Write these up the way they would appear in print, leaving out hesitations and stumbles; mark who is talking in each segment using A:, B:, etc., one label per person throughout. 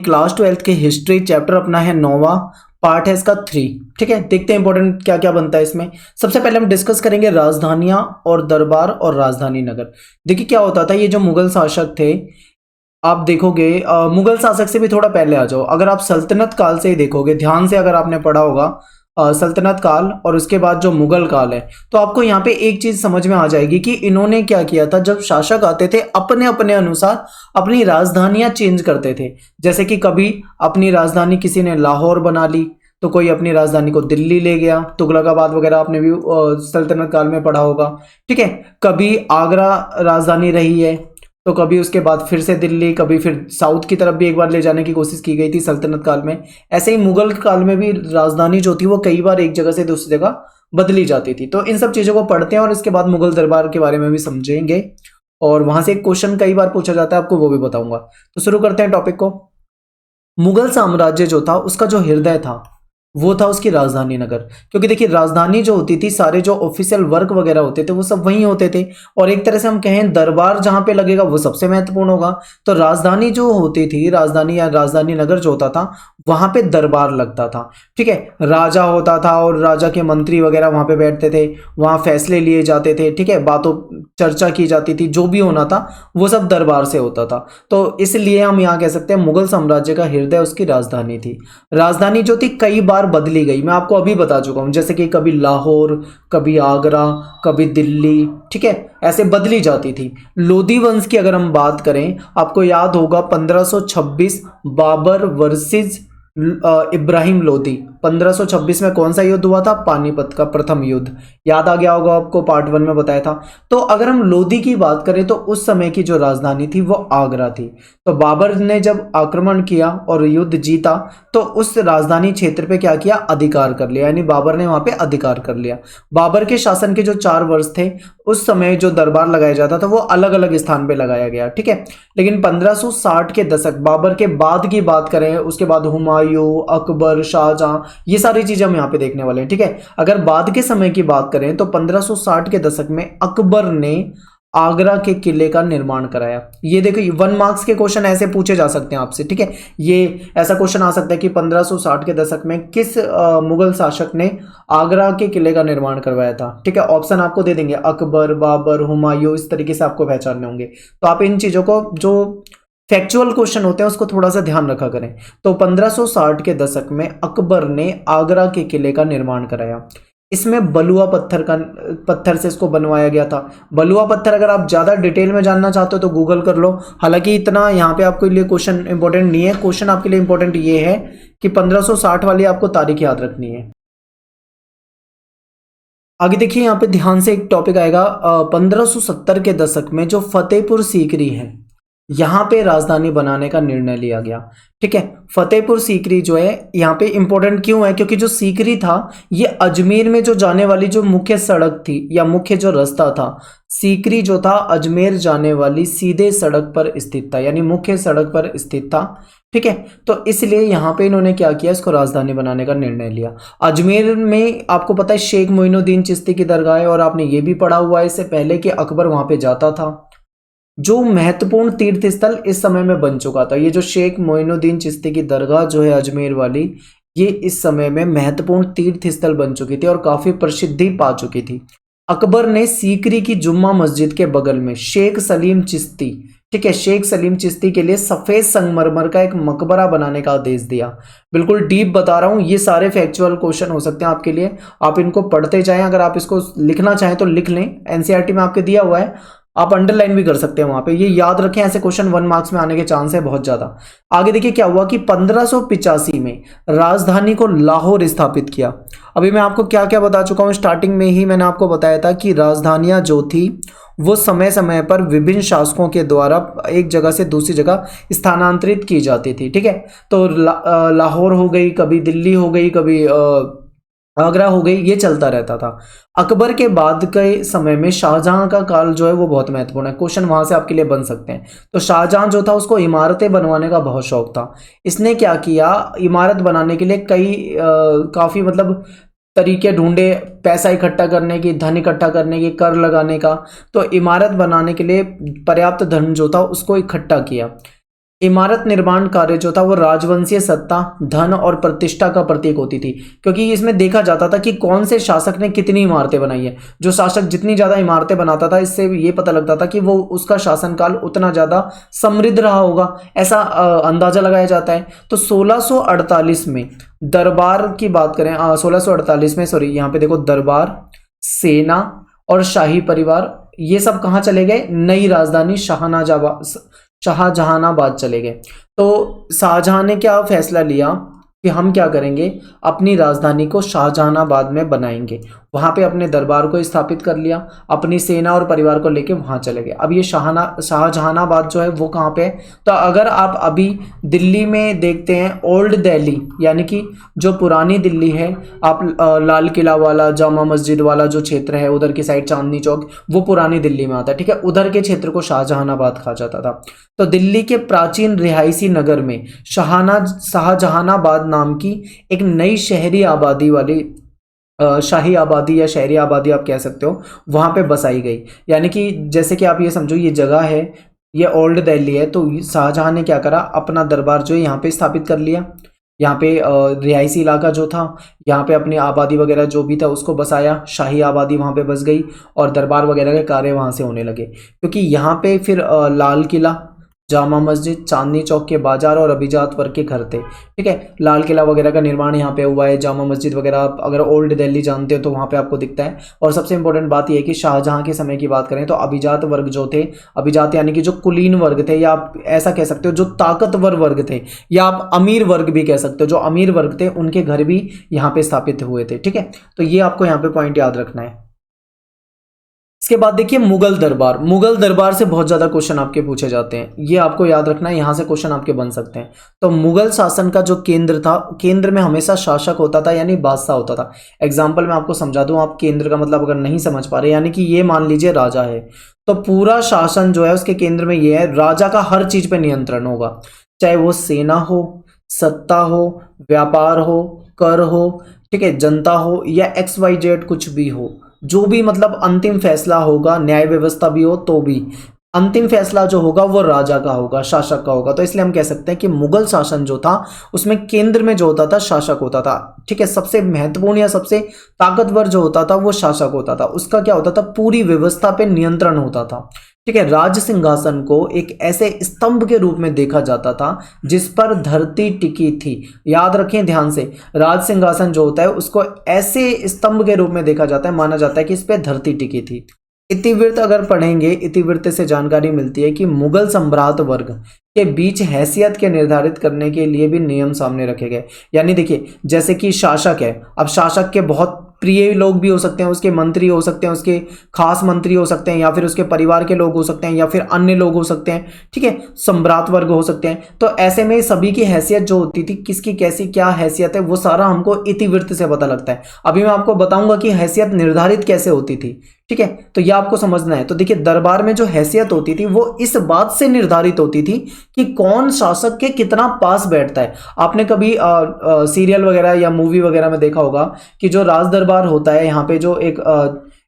A: Class 12th के history chapter अपना है 9वां, पार्ट है इसका 3। ठीक है, देखते हैं इंपॉर्टेंट क्या क्या बनता है इसमें। सबसे पहले हम डिस्कस करेंगे राजधानियां और दरबार और राजधानी नगर। देखिए क्या होता था, ये जो मुगल शासक थे, आप देखोगे मुगल शासक से भी थोड़ा पहले आ जाओ, अगर आप सल्तनत काल से ही देखोगे ध्यान से, अगर आपने पढ़ा होगा सल्तनत काल और उसके बाद जो मुगल काल है, तो आपको यहाँ पे एक चीज समझ में आ जाएगी कि इन्होंने क्या किया था। जब शासक आते थे अपने अपने अनुसार अपनी राजधानियां चेंज करते थे। जैसे कि कभी अपनी राजधानी किसी ने लाहौर बना ली, तो कोई अपनी राजधानी को दिल्ली ले गया, तुगलकाबाद वगैरह आपने भी सल्तनत काल में पढ़ा होगा। ठीक है, कभी आगरा राजधानी रही है, तो कभी उसके बाद फिर से दिल्ली, कभी फिर साउथ की तरफ भी एक बार ले जाने की कोशिश की गई थी सल्तनत काल में। ऐसे ही मुगल काल में भी राजधानी जो थी वो कई बार एक जगह से दूसरी जगह बदली जाती थी। तो इन सब चीजों को पढ़ते हैं और इसके बाद मुगल दरबार के बारे में भी समझेंगे, और वहां से एक क्वेश्चन कई बार पूछा जाता है, आपको वो भी बताऊंगा। तो शुरू करते हैं टॉपिक को। मुगल साम्राज्य जो था उसका जो हृदय था वो था उसकी राजधानी नगर। क्योंकि देखिए राजधानी जो होती थी, सारे जो ऑफिशियल वर्क वगैरह होते थे वो सब वहीं होते थे, और एक तरह से हम कहें दरबार जहां पे लगेगा वो सबसे महत्वपूर्ण होगा। तो राजधानी जो होती थी, राजधानी या राजधानी नगर जो होता था, वहां पे दरबार लगता था। ठीक है, राजा होता था और राजा के मंत्री वगैरह वहां पे बैठते थे, वहां फैसले लिए जाते थे। ठीक है, बातों चर्चा की जाती थी, जो भी होना था वो सब दरबार से होता था। तो इसलिए हम यहाँ कह सकते हैं मुगल साम्राज्य का हृदय उसकी राजधानी थी। राजधानी जो थी कई बार बदली गई, मैं आपको अभी बता चुका हूं, जैसे कि कभी लाहौर, कभी आगरा, कभी दिल्ली। ठीक है, ऐसे बदली जाती थी। लोधी वंश की अगर हम बात करें, आपको याद होगा 1526 बाबर वर्सेस इब्राहिम लोधी। 1526 में कौन सा युद्ध हुआ था? पानीपत का प्रथम युद्ध। याद आ गया होगा आपको, पार्ट 1 में बताया था। तो अगर हम लोधी की बात करें तो उस समय की जो राजधानी थी वो आगरा थी। तो बाबर ने जब आक्रमण किया और युद्ध जीता, तो उस राजधानी क्षेत्र पे क्या किया? अधिकार कर लिया, यानी बाबर ने वहां पे अधिकार कर लिया। बाबर के शासन के जो 4 वर्ष थे, उस समय जो दरबार लगाया जाता था वो अलग अलग स्थान पे लगाया गया। ठीक है, लेकिन 1560 के दशक, बाबर के बाद की बात करें, उसके बाद हुमायूं, अकबर, शाहजहां, ये सारी चीजें हम यहाँ पे देखने वाले हैं। ठीक है, अगर बाद के समय की बात करें तो 1560 के दशक में अकबर ने आगरा के किले का निर्माण कराया। ये देखो 1 मार्क्स के क्वेश्चन ऐसे पूछे जा सकते हैं आपसे। ठीक है, ये ऐसा क्वेश्चन आ सकता है कि 1560 के दशक में किस मुगल शासक ने आगरा के किले का निर्माण करवाया था। ठीक है, ऑप्शन आपको दे देंगे, अकबर, बाबर, हुमायूं, इस तरीके से आपको पहचानने होंगे। तो आप इन चीजों को, जो फैक्चुअल क्वेश्चन होते हैं, उसको थोड़ा सा ध्यान रखा करें। तो 1560 के दशक में अकबर ने आगरा के किले का निर्माण कराया। इसमें बलुआ पत्थर से इसको बनवाया गया था। बलुआ पत्थर अगर आप ज्यादा डिटेल में जानना चाहते हो तो गूगल कर लो, हालांकि इतना यहाँ पे आपके लिए क्वेश्चन इंपॉर्टेंट नहीं है। क्वेश्चन आपके लिए इंपॉर्टेंट ये है कि 1560 वाली आपको तारीख याद रखनी है। आगे देखिए, यहाँ पे ध्यान से एक टॉपिक आएगा। 1570 के दशक में जो फतेहपुर सीकरी है, यहां पे राजधानी बनाने का निर्णय लिया गया। ठीक है, फतेहपुर सीकरी जो है यहाँ पे इंपॉर्टेंट क्यों है? क्योंकि जो सीकरी था, ये अजमेर में जो जाने वाली जो मुख्य सड़क थी या मुख्य जो रास्ता था, सीकरी जो था अजमेर जाने वाली सीधे सड़क पर स्थित था, यानी मुख्य सड़क पर स्थित था। ठीक है, तो इसलिए यहाँ पे इन्होंने क्या किया, इसको राजधानी बनाने का निर्णय लिया। अजमेर में आपको पता है शेख मोइनुद्दीन चिश्ती की दरगाह है, और आपने ये भी पढ़ा हुआ है इससे पहले कि अकबर वहां पे जाता था। जो महत्वपूर्ण तीर्थ स्थल इस समय में बन चुका था, ये जो शेख मोइनुद्दीन चिश्ती की दरगाह जो है अजमेर वाली, ये इस समय में महत्वपूर्ण तीर्थ स्थल बन चुकी थी और काफी प्रसिद्धि पा चुकी थी। अकबर ने सीकरी की जुम्मा मस्जिद के बगल में शेख सलीम चिश्ती, ठीक है, शेख सलीम चिश्ती के लिए सफेद संगमरमर का एक मकबरा बनाने का आदेश दिया। बिल्कुल डीप बता रहा हूं, ये सारे फैक्चुअल क्वेश्चन हो सकते हैं आपके लिए, आप इनको पढ़ते जाएं। अगर आप इसको लिखना चाहें तो लिख लें, एनसीईआरटी में आपके दिया हुआ है, आप अंडरलाइन भी कर सकते हैं वहां पे। ये याद रखें, ऐसे क्वेश्चन 1 मार्क्स में आने के चांस है बहुत ज्यादा। आगे देखिए क्या हुआ कि 1585 में राजधानी को लाहौर स्थापित किया। अभी मैं आपको क्या क्या बता चुका हूं, स्टार्टिंग में ही मैंने आपको बताया था कि राजधानियां जो थी वो समय समय पर विभिन्न शासकों के द्वारा एक जगह से दूसरी जगह स्थानांतरित की जाती थी। ठीक है, तो लाहौर हो गई, कभी दिल्ली हो गई, कभी आगरा हो गई, ये चलता रहता था। अकबर के बाद के समय में शाहजहां का काल जो है वो बहुत महत्वपूर्ण है, क्वेश्चन वहां से आपके लिए बन सकते हैं। तो शाहजहां जो था उसको इमारतें बनवाने का बहुत शौक था। इसने क्या किया, इमारत बनाने के लिए कई काफी मतलब तरीके ढूंढे, पैसा इकट्ठा करने की, धन इकट्ठा करने की, कर लगाने का। तो इमारत बनाने के लिए पर्याप्त धन जो था उसको इकट्ठा किया। इमारत निर्माण कार्य जो था वो राजवंशीय सत्ता, धन और प्रतिष्ठा का प्रतीक होती थी, क्योंकि इसमें देखा जाता था कि कौन से शासक ने कितनी इमारतें बनाई है। जो शासक जितनी ज्यादा इमारतें बनाता था, इससे ये पता लगता था कि वो उसका शासनकाल उतना ज्यादा समृद्ध रहा होगा, ऐसा अंदाजा लगाया जाता है। तो 1648 में दरबार की बात करें, 1648 में, सॉरी यहाँ पे देखो, दरबार, सेना और शाही परिवार ये सब कहाँ चले गए? नई राजधानी शाहजहानाबाद चले गए। तो शाहजहां ने क्या फैसला लिया कि हम क्या करेंगे, अपनी राजधानी को शाहजहानाबाद में बनाएंगे। वहां पे अपने दरबार को स्थापित कर लिया, अपनी सेना और परिवार को लेके वहां चले गए। अब ये शाहजहानाबाद जो है वो कहाँ पे है? तो अगर आप अभी दिल्ली में देखते हैं ओल्ड दिल्ली, यानी कि जो पुरानी दिल्ली है, आप लाल किला वाला, जामा मस्जिद वाला जो क्षेत्र है उधर की साइड, चांदनी चौक, वो पुरानी दिल्ली में आता है, ठीक है। उधर के क्षेत्र को शाहजहानाबाद कहा जाता था। तो दिल्ली के प्राचीन रिहायशी नगर में शाहजहानाबाद नाम की एक नई शहरी आबादी वाली, शाही आबादी या शहरी आबादी आप कह सकते हो, वहां पे बसाई गई। यानी कि जैसे कि आप ये समझो, ये जगह है, ये ओल्ड दिल्ली है, तो शाहजहां ने क्या करा, अपना दरबार जो है यहाँ पे स्थापित कर लिया। यहाँ पे रिहायशी इलाका जो था, यहाँ पे अपनी आबादी वगैरह जो भी था उसको बसाया, शाही आबादी वहाँ पे बस गई और दरबार वगैरह के कार्य वहाँ से होने लगे। क्योंकि यहाँ पे फिर लाल किला, जामा मस्जिद, चांदनी चौक के बाजार और अभिजात वर्ग के घर थे, ठीक है। लाल किला वगैरह का निर्माण यहाँ पे हुआ है, जामा मस्जिद वगैरह आप अगर ओल्ड दिल्ली जानते हो तो वहाँ पे आपको दिखता है। और सबसे इंपॉर्टेंट बात यह है कि शाहजहां के समय की बात करें तो अभिजात वर्ग जो थे, अभिजात यानी कि जो कुलीन वर्ग थे, या आप ऐसा कह सकते हो जो ताकतवर वर्ग थे, या आप अमीर वर्ग भी कह सकते हो, जो अमीर वर्ग थे उनके घर भी यहाँ पे स्थापित हुए थे, ठीक है। तो ये आपको यहाँ पे पॉइंट याद रखना है। इसके बाद देखिए मुगल दरबार। मुगल दरबार से बहुत ज्यादा क्वेश्चन आपके पूछे जाते हैं, ये आपको याद रखना है, यहां से क्वेश्चन आपके बन सकते हैं। तो मुगल शासन का जो केंद्र था, केंद्र में हमेशा शासक होता था, यानी बादशाह होता था। एग्जाम्पल मैं आपको समझा दूं, आप केंद्र का मतलब अगर नहीं समझ पा रहे, यानी कि ये मान लीजिए राजा है, तो पूरा शासन जो है उसके केंद्र में ये है, राजा का हर चीज पे नियंत्रण होगा, चाहे वो सेना हो, सत्ता हो, व्यापार हो, कर हो, ठीक है, जनता हो, या XYZ कुछ भी हो, जो भी मतलब अंतिम फैसला होगा, न्याय व्यवस्था भी हो तो भी अंतिम फैसला जो होगा वो राजा का होगा, शासक का होगा। तो इसलिए हम कह सकते हैं कि मुगल शासन जो था उसमें केंद्र में जो होता था शासक होता था, ठीक है। सबसे महत्वपूर्ण या सबसे ताकतवर जो होता था वो शासक होता था, उसका क्या होता था, पूरी व्यवस्था पे नियंत्रण होता था, ठीक है। राज सिंहासन को एक ऐसे स्तंभ के रूप में देखा जाता था जिस पर धरती टिकी थी। याद रखें ध्यान से, राज सिंहासन जो होता है उसको ऐसे स्तंभ के रूप में देखा जाता है, माना जाता है कि इस पे धरती टिकी थी। इतिवृत्त अगर पढ़ेंगे, इतिवृत्त से जानकारी मिलती है कि मुगल सम्राट वर्ग के बीच हैसियत के निर्धारित करने के लिए भी नियम सामने रखे गए। यानी देखिए, जैसे कि शासक है, अब शासक के बहुत प्रिय लोग भी हो सकते हैं, उसके मंत्री हो सकते हैं, उसके खास मंत्री हो सकते हैं, या फिर उसके परिवार के लोग हो सकते हैं, या फिर अन्य लोग हो सकते हैं, ठीक है, सम्राट वर्ग हो सकते हैं। तो ऐसे में सभी की हैसियत जो होती थी, किसकी कैसी क्या हैसियत है, वो सारा हमको इतिवृत्त से पता लगता है। अभी मैं आपको बताऊंगा कि हैसियत निर्धारित कैसे होती थी, ठीक है। तो ये आपको समझना है। तो देखिए, दरबार में जो हैसियत होती थी वो इस बात से निर्धारित होती थी कि कौन शासक के कितना पास बैठता है। आपने कभी सीरियल वगैरह या मूवी वगैरह में देखा होगा कि जो राज दरबार होता है, यहाँ पे जो एक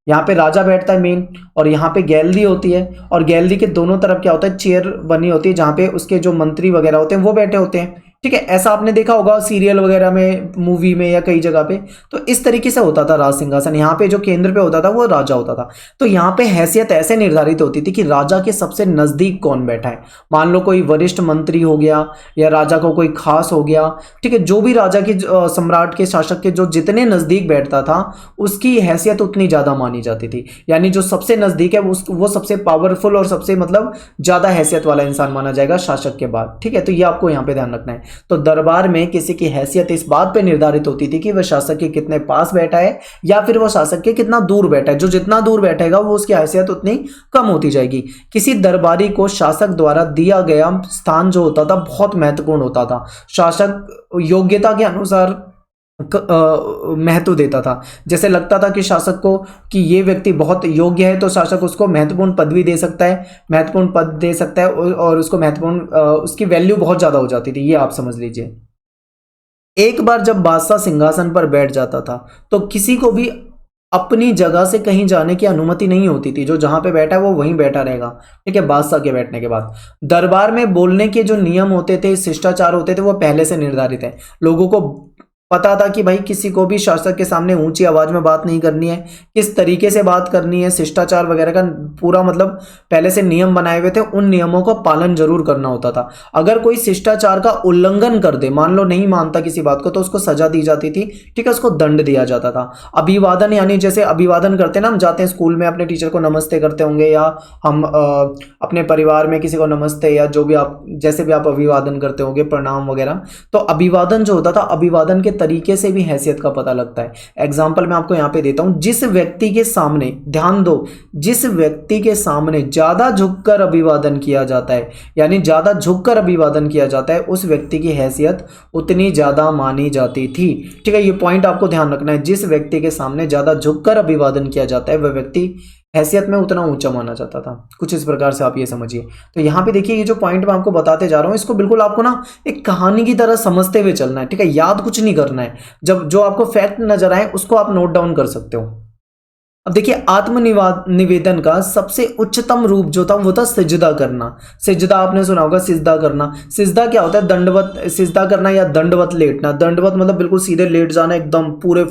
A: यहाँ पे राजा बैठता है मेन, और यहाँ पे गैलरी होती है, और गैलरी के दोनों तरफ क्या होता है, चेयर बनी होती है जहाँ पे उसके जो मंत्री वगैरह होते हैं वो बैठे होते हैं, ठीक है। ऐसा आपने देखा होगा सीरियल वगैरह में, मूवी में, या कई जगह पे। तो इस तरीके से होता था राज सिंहासन, यहाँ पे जो केंद्र पे होता था वो राजा होता था। तो यहाँ पे हैसियत ऐसे निर्धारित होती थी कि राजा के सबसे नजदीक कौन बैठा है। मान लो कोई वरिष्ठ मंत्री हो गया, या राजा को कोई खास हो गया, ठीक है, जो भी राजा के सम्राट के, शासक के जो जितने नजदीक बैठता था उसकी हैसियत उतनी ज्यादा मानी जाती थी। यानी जो सबसे नजदीक है वो सबसे पावरफुल और सबसे मतलब ज्यादा हैसियत वाला इंसान माना जाएगा शासक के बाद, ठीक है। तो ये आपको यहाँ पे ध्यान रखना है। तो दरबार में किसी की हैसियत इस बात पे निर्धारित होती थी कि वह शासक के कितने पास बैठा है, या फिर वो शासक के कितना दूर बैठा है। जो जितना दूर बैठेगा वो उसकी हैसियत उतनी कम होती जाएगी। किसी दरबारी को शासक द्वारा दिया गया स्थान जो होता था बहुत महत्वपूर्ण होता था। शासक योग्यता के अनुसार महत्व देता था। जैसे लगता था कि शासक को कि ये व्यक्ति बहुत योग्य है, तो शासक उसको महत्वपूर्ण पदवी दे सकता है, महत्वपूर्ण पद दे सकता है, और उसको महत्वपूर्ण उसकी वैल्यू बहुत ज्यादा हो जाती थी। ये आप समझ लीजिए। एक बार जब बादशाह सिंहासन पर बैठ जाता था तो किसी को भी अपनी जगह से कहीं जाने की अनुमति नहीं होती थी, जो जहां पे बैठा है वो वहीं बैठा रहेगा, ठीक है, बादशाह के बैठने के बाद। दरबार में बोलने के जो नियम होते थे, शिष्टाचार होते थे, वो पहले से निर्धारित है। लोगों को पता था कि भाई किसी को भी शासक के सामने ऊंची आवाज में बात नहीं करनी है, किस तरीके से बात करनी है, शिष्टाचार वगैरह का पूरा मतलब पहले से नियम बनाए हुए थे, उन नियमों का पालन जरूर करना होता था। अगर कोई शिष्टाचार का उल्लंघन कर दे, मान लो नहीं मानता किसी बात को, तो उसको सजा दी जाती थी, ठीक है, उसको दंड दिया जाता था। अभिवादन यानी जैसे अभिवादन करते ना, हम जाते हैं स्कूल में अपने टीचर को नमस्ते करते होंगे, या हम अपने परिवार में किसी को नमस्ते, या जो भी आप जैसे भी आप अभिवादन करते होंगे, प्रणाम वगैरह। तो अभिवादन जो होता था, अभिवादन के तरीके से भी हैसियत का पता लगता है। एग्जाम्पल मैं आपको यहाँ पे देता हूं, जिस व्यक्ति के सामने, ध्यान दो, जिस व्यक्ति के सामने ज्यादा झुककर अभिवादन किया जाता है, यानी ज्यादा झुककर अभिवादन किया जाता है, उस व्यक्ति की हैसियत उतनी ज्यादा मानी जाती थी, ठीक है। ये पॉइंट आपको ध्यान रखना है, जिस व्यक्ति के सामने ज्यादा झुककर अभिवादन किया जाता है, वह व्यक्ति हैसियत में उतना ऊंचा माना जाता था। कुछ इस प्रकार से आप ये समझिए। तो यहाँ पे देखिए, ये जो पॉइंट मैं आपको बताते जा रहा हूँ, इसको बिल्कुल आपको ना एक कहानी की तरह समझते हुए चलना है, ठीक है, याद कुछ नहीं करना है। जब जो आपको फैक्ट नजर आए उसको आप नोट डाउन कर सकते हो। अब देखिए, निवेदन का सबसे उच्चतम रूप जो था वो था सिजदा करना। सिजदा आपने सुना होगा, सिजदा करना। सिजदा क्या होता है? दंडवत सिजदा करना या दंडवत लेटना। दंडवत मतलब बिल्कुल सीधे लेट जाना, एकदम पूरे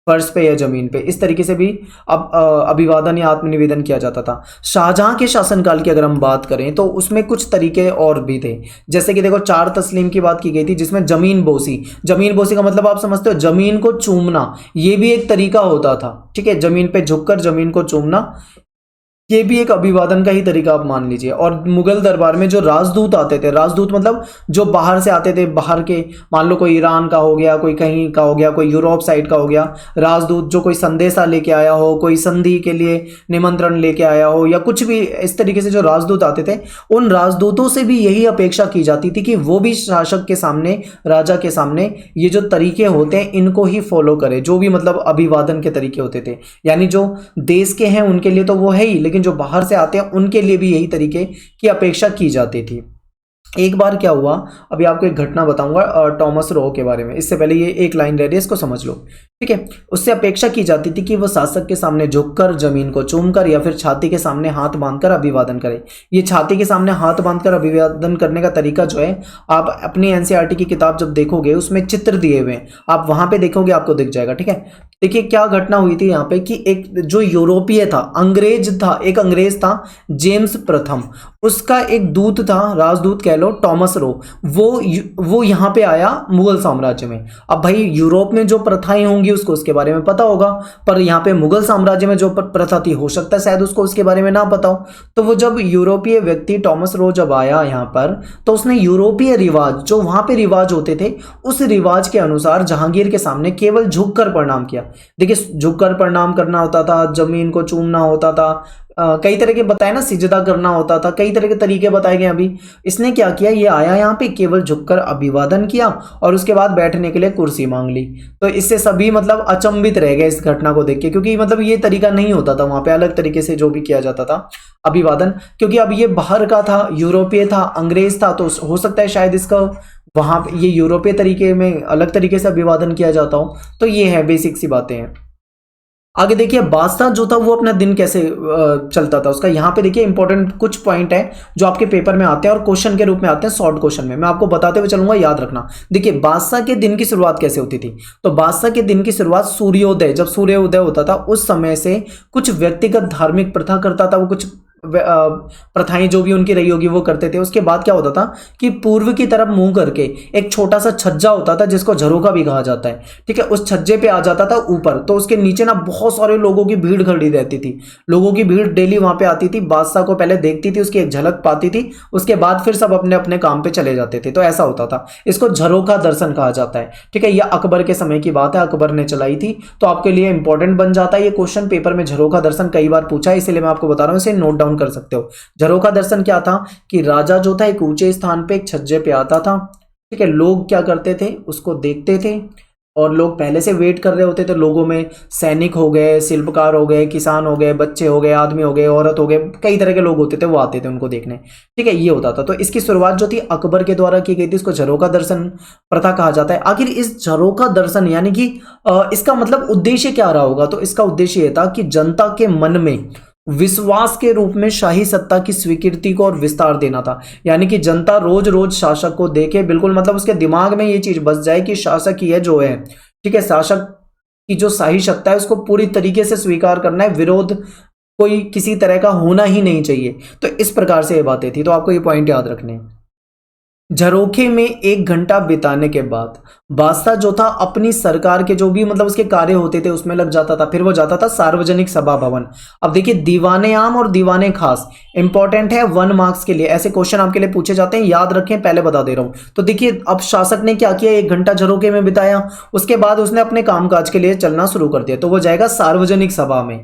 A: फर्श पे या जमीन पे, इस तरीके से भी अब अभिवादन या आत्मनिवेदन किया जाता था। शाहजहां के शासनकाल की अगर हम बात करें तो उसमें कुछ तरीके और भी थे, जैसे कि देखो, चार तस्लीम की बात की गई थी, जिसमें जमीन बोसी। जमीन बोसी का मतलब आप समझते हो, जमीन को चूमना, ये भी एक तरीका होता था, ठीक है, जमीन पे झुककर जमीन को चूमना, ये भी एक अभिवादन का ही तरीका आप मान लीजिए। और मुगल दरबार में जो राजदूत आते थे, राजदूत मतलब जो बाहर से आते थे, बाहर के, मान लो कोई ईरान का हो गया, कोई कहीं का हो गया, कोई यूरोप साइड का हो गया, राजदूत जो कोई संदेशा लेके आया हो, कोई संधि के लिए निमंत्रण लेके आया हो, या कुछ भी इस तरीके से जो राजदूत आते थे, उन राजदूतों से भी यही अपेक्षा की जाती थी कि वो भी शासक के सामने, राजा के सामने ये जो तरीके होते हैं इनको ही फॉलो करे, जो भी मतलब अभिवादन के तरीके होते थे। यानी जो देश के हैं उनके लिए तो वो है ही, लेकिन जो बाहर से आते हैं उनके लिए भी यही तरीके की अपेक्षा की जाती थी। एक बार क्या हुआ, अभी आपको एक घटना बताऊंगा टॉमस रो के बारे में। इससे पहले ये एक लाइन रह रही है, इसको समझ लो, ठीक है। उससे अपेक्षा की जाती थी कि वो शासक के सामने झुककर, जमीन को चूमकर, या फिर छाती के सामने हाथ बांधकर अभिवादन करे। ये छाती के सामने हाथ बांधकर अभिवादन करने का तरीका जो है, आप अपनी एनसीईआरटी की किताब जब देखोगे उसमें चित्र दिए हुए हैं, आप वहां पे देखोगे, आपको दिख जाएगा, ठीक है। देखिए क्या घटना हुई थी यहाँ पे कि एक जो यूरोपीय था, अंग्रेज था, एक अंग्रेज था जेम्स प्रथम, उसका एक दूत था, राजदूत कह लो, टॉमस रो, वो यहाँ पे आया मुगल साम्राज्य में। अब भाई यूरोप में जो प्रथाएं होंगी उसको उसके बारे में पता होगा, पर यहाँ पे मुगल साम्राज्य में जो प्रथा थी, हो सकता है शायद उसको उसके बारे में ना पता हो। तो वो जब यूरोपीय व्यक्ति टॉमस रो जब आया यहाँ पर, तो उसने यूरोपीय रिवाज, जो वहां पे रिवाज होते थे, उस रिवाज के अनुसार जहांगीर के सामने केवल झुककर प्रणाम किया। देखिए, झुककर प्रणाम करना होता था, जमीन को चूमना होता था, कई तरह के बताए ना, सिजदा करना होता था, कई तरह के तरीके बताए गए। अभी इसने क्या किया, ये आया यहाँ पे, केवल झुककर अभिवादन किया और उसके बाद बैठने के लिए कुर्सी मांग ली। तो इससे सभी मतलब अचंभित रह गए इस घटना को देख के, क्योंकि मतलब ये तरीका नहीं होता था वहां पे, अलग तरीके से जो भी किया जाता था अभिवादन। क्योंकि अब ये बाहर का था, यूरोपीय था, अंग्रेज था, तो हो सकता है शायद इसका वहां पे ये यूरोपीय तरीके में अलग तरीके से अभिवादन किया जाता हो। तो ये है, बेसिक सी बातें हैं। आगे देखिए, बादशाह जो था वो अपना दिन कैसे चलता था उसका, यहाँ पे देखिए इंपॉर्टेंट कुछ पॉइंट है जो आपके पेपर में आते हैं और क्वेश्चन के रूप में आते हैं, शॉर्ट क्वेश्चन में मैं आपको बताते हुए चलूंगा, याद रखना। देखिए, बादशाह के दिन की शुरुआत कैसे होती थी, तो बादशाह के दिन की शुरुआत सूर्योदय, जब सूर्योदय होता था उस समय से कुछ व्यक्तिगत धार्मिक प्रथा करता था, वो कुछ प्रथाएं जो भी उनकी रही होगी वो करते थे। उसके बाद क्या होता था कि पूर्व की तरफ मुंह करके एक छोटा सा छज्जा होता था जिसको झरोखा भी कहा जाता है, ठीक है, उस छज्जे पे आ जाता था ऊपर, तो उसके नीचे ना बहुत सारे लोगों की भीड़ खड़ी रहती थी। लोगों की भीड़ डेली वहां पे आती थी, बादशाह को पहले देखती थी, उसकी एक झलक पाती थी, उसके बाद फिर सब अपने अपने काम पे चले जाते थे। तो ऐसा होता था, इसको झरोखा दर्शन कहा जाता है, ठीक है। यह अकबर के समय की बात है, अकबर ने चलाई थी, तो आपके लिए इंपॉर्टेंट बन जाता है ये क्वेश्चन। पेपर में झरोखा दर्शन कई बार पूछा है, इसलिए मैं आपको बता रहा हूं, इसे नोट डाउन कर सकते हो। झरोखा दर्शन क्या था कि राजा जो था एक ऊंचे स्थान पे एक छज्जे पे आता था, ठीक है, लोग क्या करते थे, उसको देखते थे और लोग पहले से वेट कर रहे होते थे। लोगों में सैनिक हो गए, शिल्पकार हो गए, किसान हो गए, बच्चे हो गए, आदमी हो गए, औरत हो गए, कई तरह के लोग होते थे, वो आते थे उनको देखने। ठीक है, ये होता था। तो इसकी शुरुआत जो थी अकबर के द्वारा की गई थी। इसको झरोखा दर्शन प्रथा कहा जाता है। आखिर इस झरोखा दर्शन यानी कि इसका मतलब उद्देश्य क्या रहा होगा? तो इसका उद्देश्य यह था कि जनता के मन में विश्वास के रूप में शाही सत्ता की स्वीकृति को और विस्तार देना था। यानी कि जनता रोज रोज शासक को देखे, बिल्कुल मतलब उसके दिमाग में ये चीज बस जाए कि शासक ये जो है, ठीक है, शासक की जो शाही सत्ता है उसको पूरी तरीके से स्वीकार करना है, विरोध कोई किसी तरह का होना ही नहीं चाहिए। तो इस प्रकार से ये बातें थी। तो आपको ये पॉइंट याद रखने हैं। झरोखे में 1 घंटा बिताने के बाद बादशाह जो था अपनी सरकार के जो भी मतलब उसके कार्य होते थे उसमें लग जाता था। फिर वो जाता था सार्वजनिक सभा भवन। अब देखिए, दीवाने आम और दीवाने खास इंपॉर्टेंट है 1 मार्क्स के लिए। ऐसे क्वेश्चन आपके लिए पूछे जाते हैं, याद रखें, पहले बता दे रहा हूं। तो देखिए, अब शासक ने क्या किया, 1 घंटा झरोखे में बिताया, उसके बाद उसने अपने कामकाज के लिए चलना शुरू कर दिया। तो वो जाएगा सार्वजनिक सभा में।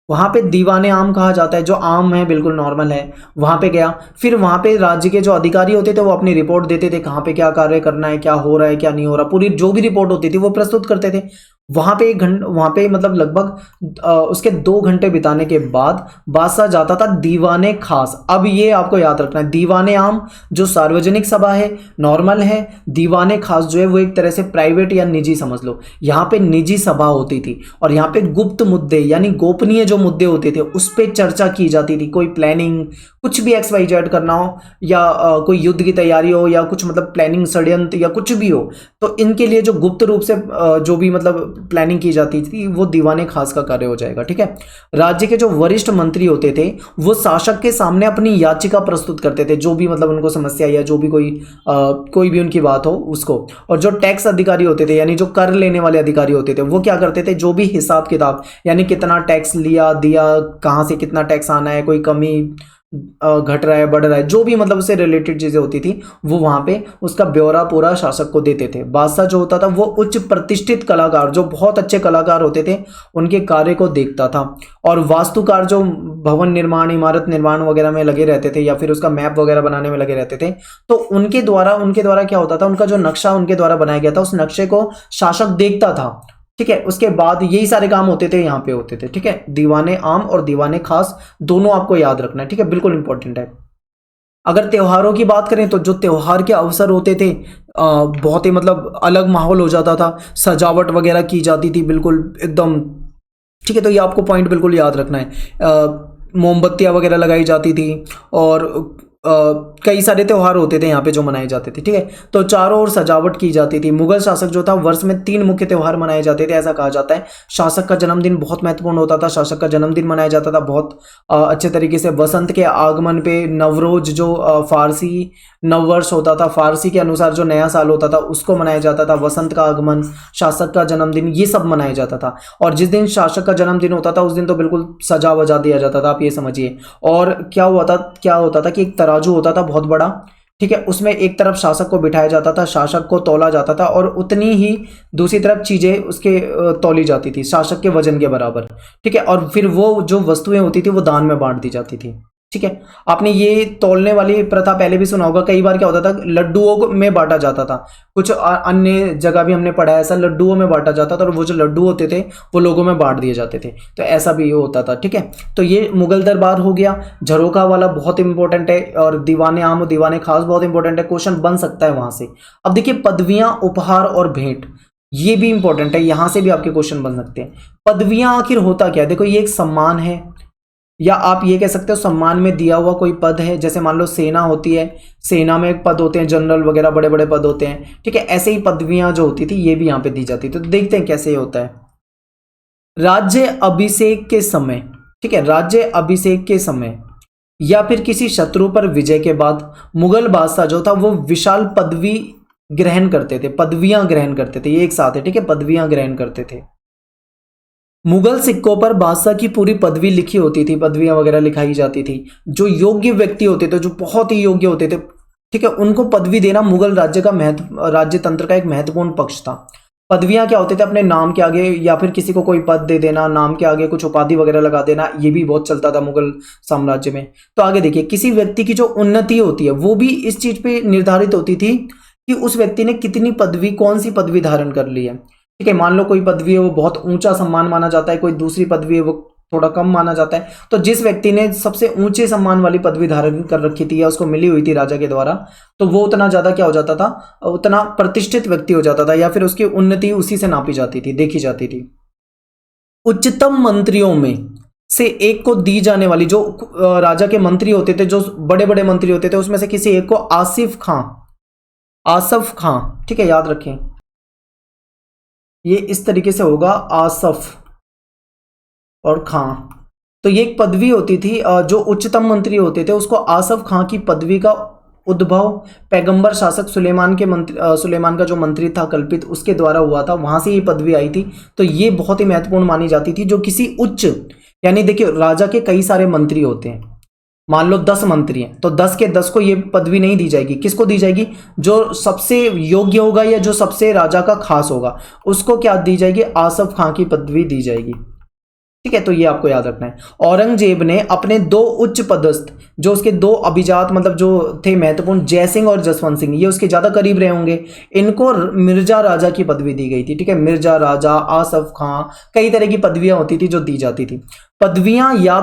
A: वहां पे दीवाने आम कहा जाता है, जो आम है, बिल्कुल नॉर्मल है, वहां पे गया। फिर वहां पे राज्य के जो अधिकारी होते थे वो अपनी रिपोर्ट देते थे, कहाँ पे क्या कार्य करना है, क्या हो रहा है, क्या नहीं हो रहा, पूरी जो भी रिपोर्ट होती थी वो प्रस्तुत करते थे। वहां पे 1 घंटा, वहां पे मतलब लगभग उसके 2 घंटे बिताने के बाद बादशाह जाता था दीवाने खास। अब ये आपको याद रखना है, दीवाने आम जो सार्वजनिक सभा है, नॉर्मल है, दीवाने खास जो है वो एक तरह से प्राइवेट या निजी समझ लो। यहाँ पे निजी सभा होती थी और यहाँ पे गुप्त मुद्दे यानी गोपनीय जो मुद्दे होते थे उस पर चर्चा की जाती थी। कोई प्लानिंग, कुछ भी XYZ करना हो, या कोई युद्ध की तैयारी हो, या कुछ मतलब प्लानिंग, षड्यंत्र या कुछ भी हो, तो इनके लिए जो गुप्त रूप से जो भी मतलब प्लानिंग की जाती थी वो दीवाने खास का कार्य हो जाएगा। ठीक है। राज्य के जो वरिष्ठ मंत्री होते थे वो शासक के सामने अपनी याचिका प्रस्तुत करते थे, जो भी मतलब उनको समस्या या जो भी कोई भी उनकी बात हो उसको। और जो टैक्स अधिकारी होते थे यानी जो कर लेने वाले अधिकारी होते थे वो क्या करते थे, जो भी हिसाब किताब यानी कितना टैक्स लिया दिया, कहाँ से कितना टैक्स आना है, कोई कमी घट रहा है, बढ़ रहा है, जो भी मतलब उससे रिलेटेड चीजें होती थी वो वहां पे उसका ब्यौरा पूरा शासक को देते थे। बादशाह जो होता था वो उच्च प्रतिष्ठित कलाकार, जो बहुत अच्छे कलाकार होते थे, उनके कार्य को देखता था। और वास्तुकार जो भवन निर्माण, इमारत निर्माण वगैरह में लगे रहते थे या फिर उसका मैप वगैरह बनाने में लगे रहते थे, तो उनके द्वारा क्या होता था, उनका जो नक्शा उनके द्वारा बनाया गया था उस नक्शे को शासक देखता था। ठीक है। उसके बाद यही सारे काम होते थे, यहाँ पे होते थे। ठीक है। दीवाने आम और दीवाने खास दोनों आपको याद रखना है। ठीक है, बिल्कुल इंपॉर्टेंट है। अगर त्योहारों की बात करें तो जो त्योहार के अवसर होते थे बहुत ही मतलब अलग माहौल हो जाता था, सजावट वगैरह की जाती थी बिल्कुल एकदम। ठीक है, तो ये आपको पॉइंट बिल्कुल याद रखना है। मोमबत्तियां वगैरह लगाई जाती थी और कई सारे त्यौहार होते थे यहाँ पे जो मनाए जाते थे। ठीक है, तो चारों ओर सजावट की जाती थी। मुगल शासक जो था वर्ष में 3 मुख्य त्यौहार मनाए जाते थे, ऐसा कहा जाता है। शासक का जन्मदिन बहुत महत्वपूर्ण होता था, शासक का जन्मदिन मनाया जाता था बहुत अच्छे तरीके से। वसंत के आगमन पे नवरोज जो फारसी नववर्ष होता था, फारसी के अनुसार जो नया साल होता था उसको मनाया जाता था। वसंत का आगमन, शासक का जन्मदिन, ये सब मनाया जाता था। और जिस दिन शासक का जन्मदिन होता था उस दिन तो बिल्कुल सजा वजा दिया जाता था, आप ये समझिए। और क्या होता था कि एक तराजू होता था बहुत बड़ा। ठीक है, उसमें एक तरफ शासक को बिठाया जाता था, शासक को तौला जाता था और उतनी ही दूसरी तरफ चीजें उसके तौली जाती थी शासक के वजन के बराबर। ठीक है, और फिर वो जो वस्तुएं होती थी वो दान में बांट दी जाती थी। ठीक है, आपने ये तौलने वाली प्रथा पहले भी सुना होगा। कई बार क्या होता था, लड्डुओं में बांटा जाता था। कुछ अन्य जगह भी हमने पढ़ा है ऐसा, लड्डुओं में बांटा जाता था और वो जो लड्डू होते थे वो लोगों में बांट दिए जाते थे। तो ऐसा भी होता था। ठीक है, तो ये मुगल दरबार हो गया। झरोखा वाला बहुत इंपॉर्टेंट है और दीवाने आम और दीवाने खास बहुत इंपॉर्टेंट है, क्वेश्चन बन सकता है वहां से। अब देखिए, पदवियां, उपहार और भेंट, ये भी इंपॉर्टेंट है, यहां से भी आपके क्वेश्चन बन सकते हैं। पदवियां आखिर होता क्या है? देखो, ये एक सम्मान है या आप ये कह सकते हो सम्मान में दिया हुआ कोई पद है। जैसे मान लो सेना होती है, सेना में एक पद होते हैं, जनरल वगैरह बड़े बड़े पद होते हैं। ठीक है, ऐसे ही पदवियां जो होती थी ये भी यहाँ पे दी जाती थी। तो देखते हैं कैसे होता है। राज्य अभिषेक के समय, ठीक है, राज्य अभिषेक के समय या फिर किसी शत्रु पर विजय के बाद मुगल बादशाह जो था वो विशाल पदवी ग्रहण करते थे, पदवियां ग्रहण करते थे। ये एक साथ है। ठीक है, पदवियां ग्रहण करते थे। मुगल सिक्कों पर बादशाह की पूरी पदवी लिखी होती थी, पदवियां वगैरह लिखाई जाती थी। जो योग्य व्यक्ति होते थे, जो बहुत ही योग्य होते थे, ठीक है, उनको पदवी देना मुगल राज्य का राज्य तंत्र का एक महत्वपूर्ण पक्ष था। पदवियां क्या होते थे, अपने नाम के आगे या फिर किसी को कोई पद दे देना, नाम के आगे कुछ उपाधि वगैरह लगा देना, ये भी बहुत चलता था मुगल साम्राज्य में। तो आगे देखिए, किसी व्यक्ति की जो उन्नति होती है वो भी इस चीज पे निर्धारित होती थी कि उस व्यक्ति ने कितनी पदवी, कौन सी पदवी धारण कर ली है। ठीक है, मान लो कोई पदवी है वो बहुत ऊंचा सम्मान माना जाता है, कोई दूसरी पदवी है वो थोड़ा कम माना जाता है। तो जिस व्यक्ति ने सबसे ऊंचे सम्मान वाली पदवी धारण कर रखी थी या उसको मिली हुई थी राजा के द्वारा, तो वो उतना ज्यादा क्या हो जाता था, उतना प्रतिष्ठित व्यक्ति हो जाता था, या फिर उसकी उन्नति उसी से नापी जाती थी, देखी जाती थी। उच्चतम मंत्रियों में से एक को दी जाने वाली, जो राजा के मंत्री होते थे, जो बड़े बड़े मंत्री होते थे, उसमें से किसी एक को आसफ खां, ठीक है, याद रखें, ये इस तरीके से होगा, आसफ और खां। तो ये एक पदवी होती थी, जो उच्चतम मंत्री होते थे उसको आसफ खां की पदवी का उद्भव पैगंबर शासक सुलेमान का जो मंत्री था कल्पित, उसके द्वारा हुआ था, वहां से ये पदवी आई थी। तो ये बहुत ही महत्वपूर्ण मानी जाती थी, जो किसी उच्च, यानी देखिए राजा के कई सारे मंत्री होते हैं, मान लो 10 मंत्री हैं, तो 10 के 10 को ये पदवी नहीं दी जाएगी। किसको दी जाएगी? जो सबसे योग्य होगा या जो सबसे राजा का खास होगा, उसको क्या दी जाएगी? आसफ खां की पदवी दी जाएगी। ठीक है, तो ये आपको याद रखना है। औरंगजेब ने अपने दो उच्च पदस्थ, जो उसके दो अभिजात मतलब जो थे महत्वपूर्ण, जयसिंह और जसवंत सिंह, ये उसके ज्यादा करीब रहे होंगे, इनको मिर्जा राजा की पदवी दी गई थी। ठीक है, मिर्जा राजा, आसफ खां, कई तरह की पदवियां होती थी जो दी जाती थी। पदवी या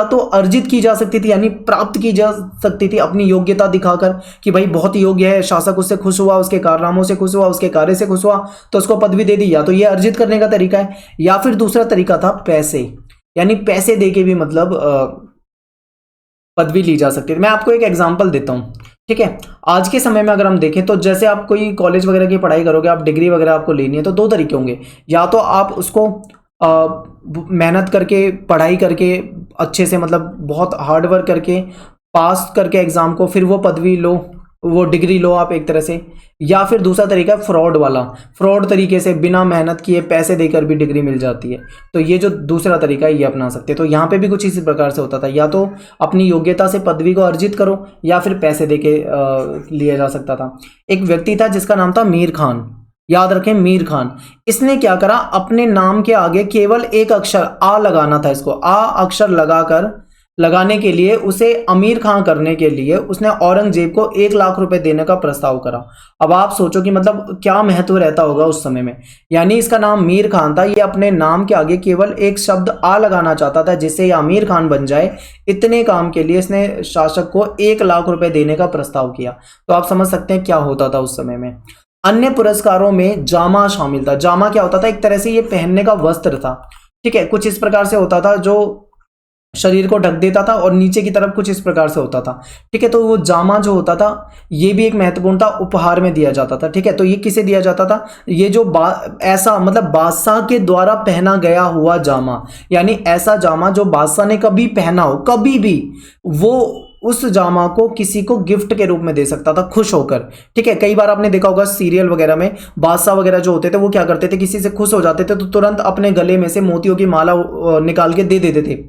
A: तो अर्जित की जा सकती थी, यानी प्राप्त की जा सकती थी अपनी योग्यता दिखाकर, कि भाई बहुत योग्य है, शासक उससे खुश हुआ, उसके कारनामों से खुश हुआ, उसके कार्य से खुश हुआ, तो उसको पदवी दे दी। या तो ये अर्जित करने का तरीका है, या फिर दूसरा तरीका था पैसे, यानी पैसे दे के भी मतलब पदवी ली जा सकती है। मैं आपको एक एग्जांपल देता हूं। ठीक है, आज के समय में अगर हम देखें तो जैसे आप कोई कॉलेज वगैरह की पढ़ाई करोगे, आप डिग्री वगैरह आपको लेनी है, तो दो तरीके होंगे। या तो आप उसको मेहनत करके, पढ़ाई करके, अच्छे से मतलब बहुत हार्ड वर्क करके पास करके एग्जाम को, फिर वो पदवी लो, वो डिग्री लो आप एक तरह से। या फिर दूसरा तरीका है फ्रॉड वाला, फ्रॉड तरीके से बिना मेहनत किए पैसे देकर भी डिग्री मिल जाती है। तो ये जो दूसरा तरीका है ये अपना सकते हैं। तो यहाँ पे भी कुछ इसी प्रकार से होता था, या तो अपनी योग्यता से पदवी को अर्जित करो, या फिर पैसे देके लिया जा सकता था। एक व्यक्ति था जिसका नाम था मीर खान, याद रखें, मीर खान। इसने क्या करा, अपने नाम के आगे केवल एक अक्षर आ लगाना था, इसको आ अक्षर लगाने के लिए, उसे अमीर खां करने के लिए उसने औरंगजेब को 1 लाख रुपए देने का प्रस्ताव करा। अब आप सोचो कि मतलब क्या महत्व रहता होगा उस समय में। यानी इसका नाम मीर खान था, ये अपने नाम के आगे केवल एक शब्द आ लगाना चाहता था जिससे ये अमीर खान बन जाए। इतने काम के लिए इसने शासक को 1 लाख रुपए देने का प्रस्ताव किया। तो आप समझ सकते हैं क्या होता था उस समय में। अन्य पुरस्कारों में जामा शामिल था। जामा क्या होता था? एक तरह से ये पहनने का वस्त्र था। ठीक है, कुछ इस प्रकार से होता था, जो शरीर को ढक देता था, और नीचे की तरफ कुछ इस प्रकार से होता था। ठीक है, तो वो जामा जो होता था ये भी एक महत्वपूर्ण था, उपहार में दिया जाता था। ठीक है, तो ये किसे दिया जाता था? ये जो ऐसा मतलब बादशाह के द्वारा पहना गया हुआ जामा, यानी ऐसा जामा जो बादशाह ने कभी पहना हो, कभी भी, वो उस जामा को किसी को गिफ्ट के रूप में दे सकता था खुश होकर। ठीक है, कई बार आपने देखा होगा सीरियल वगैरह में बादशाह वगैरह जो होते थे वो क्या करते थे, किसी से खुश हो जाते थे तो तुरंत अपने गले में से मोतियों की माला निकाल के दे देते थे,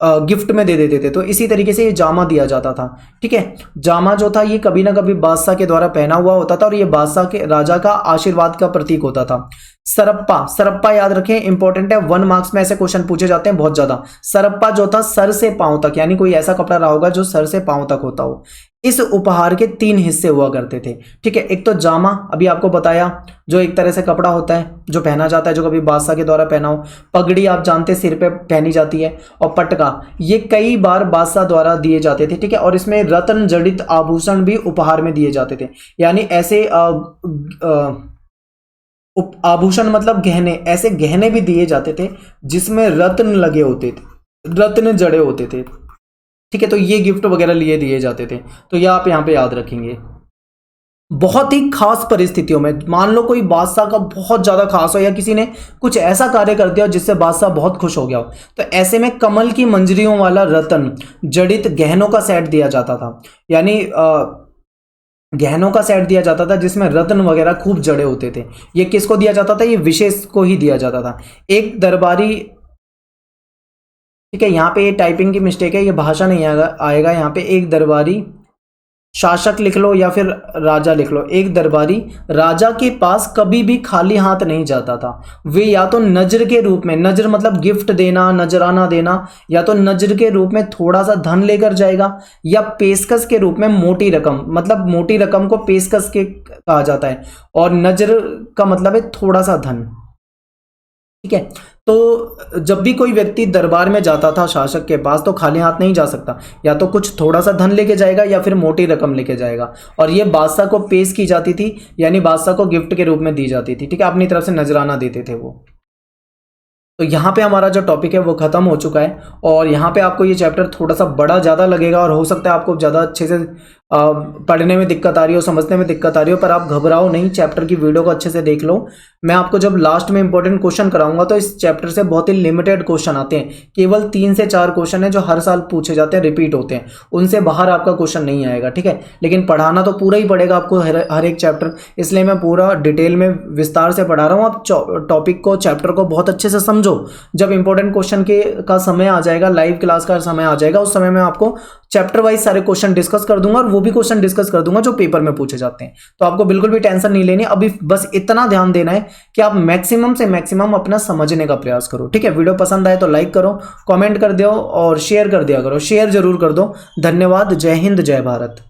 A: गिफ्ट में दे देते थे। तो इसी तरीके से ये जामा दिया जाता था। ठीक है, जामा जो था ये कभी ना कभी बादशाह के द्वारा पहना हुआ होता था, और ये बादशाह के, राजा का आशीर्वाद का प्रतीक होता था। सरप्पा, सरप्पा याद रखें, इंपॉर्टेंट है, 1 मार्क्स में ऐसे क्वेश्चन पूछे जाते हैं बहुत ज्यादा। सरप्पा जो था सर से पांव तक, यानी कोई ऐसा कपड़ा रहा होगा जो सर से पांव तक होता हो। इस उपहार के 3 हिस्से हुआ करते थे। ठीक है, एक तो जामा, अभी आपको बताया, जो एक तरह से कपड़ा होता है जो पहना जाता है, जो कभी बादशाह के द्वारा पहना हो। पगड़ी आप जानते हैं सिर पे पहनी जाती है। और पटका, ये कई बार बादशाह द्वारा दिए जाते थे। ठीक है, और इसमें रत्न जड़ित आभूषण भी उपहार में दिए जाते थे, यानी ऐसे आभूषण मतलब गहने, ऐसे गहने भी दिए जाते थे जिसमें रत्न लगे होते थे, रत्न जड़े होते थे। ठीक है, तो ये गिफ्ट वगैरह लिए दिए जाते थे। तो ये आप यहाँ पे याद रखेंगे। बहुत ही खास परिस्थितियों में, मान लो कोई बादशाह का बहुत ज्यादा खास हो, या किसी ने कुछ ऐसा कार्य कर दिया जिससे बादशाह बहुत खुश हो गया हो, तो ऐसे में कमल की मंजरियों वाला रत्न जड़ित गहनों का सेट दिया जाता था। यानी गहनों का सेट दिया जाता था जिसमें रत्न वगैरह खूब जड़े होते थे। ये किसको दिया जाता था? ये विशेष को ही दिया जाता था। एक दरबारी, ठीक है, यहाँ पे ये टाइपिंग की मिस्टेक है, ये भाषा नहीं आएगा यहाँ पे। एक दरबारी शासक लिख लो या फिर राजा लिख लो। एक दरबारी राजा के पास कभी भी खाली हाथ नहीं जाता था। वे या तो नजर के रूप में, नजर मतलब गिफ्ट देना, नजराना देना, या तो नजर के रूप में थोड़ा सा धन लेकर जाएगा, या पेशकश के रूप में मोटी रकम, मतलब मोटी रकम को पेशकश के कहा जाता है, और नजर का मतलब है थोड़ा सा धन। ठीक है, तो जब भी कोई व्यक्ति दरबार में जाता था शासक के पास, तो खाली हाथ नहीं जा सकता, या तो कुछ थोड़ा सा धन लेके जाएगा या फिर मोटी रकम लेके जाएगा, और ये बादशाह को पेश की जाती थी, यानी बादशाह को गिफ्ट के रूप में दी जाती थी। ठीक है, अपनी तरफ से नजराना देते थे वो। तो यहाँ पे हमारा जो टॉपिक है वो खत्म हो चुका है, और यहाँ पे आपको ये चैप्टर थोड़ा सा बड़ा ज़्यादा लगेगा, और हो सकता है आपको ज़्यादा अच्छे से पढ़ने में दिक्कत आ रही हो, समझने में दिक्कत आ रही हो, पर आप घबराओ नहीं, चैप्टर की वीडियो को अच्छे से देख लो। मैं आपको जब लास्ट में इंपॉर्टेंट क्वेश्चन कराऊंगा तो इस चैप्टर से बहुत ही लिमिटेड क्वेश्चन आते हैं, केवल 3 से 4 क्वेश्चन है जो हर साल पूछे जाते हैं, रिपीट होते हैं, उनसे बाहर आपका क्वेश्चन नहीं आएगा। ठीक है, लेकिन पढ़ाना तो पूरा ही पड़ेगा आपको हर एक चैप्टर, इसलिए मैं पूरा डिटेल में विस्तार से पढ़ा रहा हूँ। आप टॉपिक को, चैप्टर को बहुत अच्छे से समझो। जब इंपॉर्टेंट क्वेश्चन का समय आ जाएगा, लाइव क्लास का समय आ जाएगा, उस समय मैं आपको चैप्टर वाइज सारे क्वेश्चन डिस्कस कर दूंगा, और वो भी क्वेश्चन डिस्कस कर दूंगा जो पेपर में पूछे जाते हैं। तो आपको बिल्कुल भी टेंशन नहीं लेनी, अभी बस इतना ध्यान देना है कि आप मैक्सिमम से मैक्सिमम अपना समझने का प्रयास करो। ठीक है, वीडियो पसंद आए तो लाइक करो, कमेंट कर दो और शेयर कर दिया करो, शेयर जरूर कर दो। धन्यवाद, जय हिंद, जय भारत।